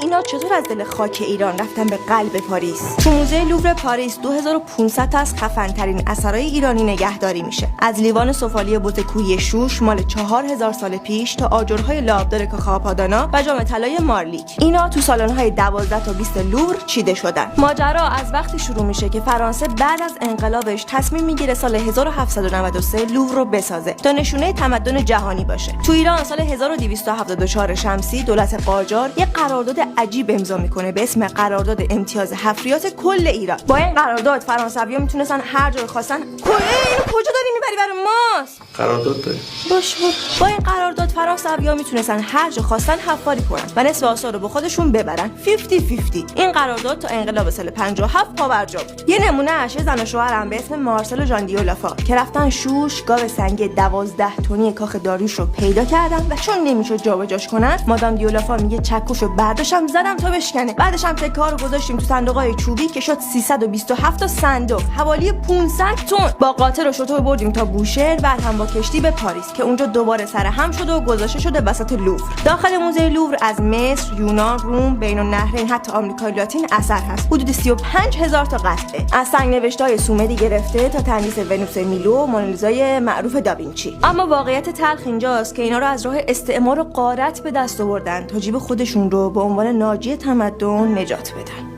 اینا چطور از دل خاک ایران رفتن به قلب پاریس؟ تو موزه لوور پاریس 2500 تا از خفن‌ترین اثرهای ایرانی نگهداری میشه. از لیوان سفالی بوتکویی شوش مال 4000 سال پیش تا آجرهای لابدار کاخ آپادانا و جام طلای مارلیک. اینا تو سالن‌های 12 تا 20 لوور چیده شدن. ماجرا از وقتی شروع میشه که فرانسه بعد از انقلابش تصمیم میگیره سال 1793 لوور رو بسازه تا نشونه تمدن جهانی باشه. تو ایران سال 1274 شمسی دولت قاجار یک قرارداد عجیب امضا میکنه به اسم قرارداد امتیاز حفریات کل ایران. با این قرارداد فرانسوی‌ها میتونستن هر جای خواستن اینو کجا داری میبری برای ماست؟ قرارداد داری؟ باشه. با این قرارداد فرانسوی‌ها میتونستن هر جا خواستن حفاری کنن و نصف آثار رو به خودشون ببرن. 50-50. این قرارداد تا انقلاب سال 57 پابرجا بود. یه نمونه اش زن و شوهرم به اسم مارسل و ژان دیولافا که رفتن شوش گاو سنگ 12 تنی کاخ داریوش رو پیدا کردن و چون نمیشد جابجاش کنن مادام دیولافا میگه چکشو برداشتم زدم تا بشکنه. بعدش هم تکه رو گذاشتیم تو صندوقای چوبی که شد 327 تا صندوق حوالی 500 تن. با قاطر و شتر بردیم تا بوشهر، بعد هم با کشتی به پاریس که اونجا دوباره سر هم شده و گذاشته شده وسط لوور. داخل موزه لوور از مصر، یونان، روم، بین النهرین حتی آمریکای لاتین اثر هست. حدود 35000 تا قطعه از سنگ‌نوشته‌های سومری گرفته تا تندیس ونوس میلو و مونالیزای معروف داوینچی. اما واقعیت تلخ اینجاست که اینا رو از راه استعمار و غارت به دست آوردن تا جیب خودشون رو به عنوان ناجی تمدن نجات بدن.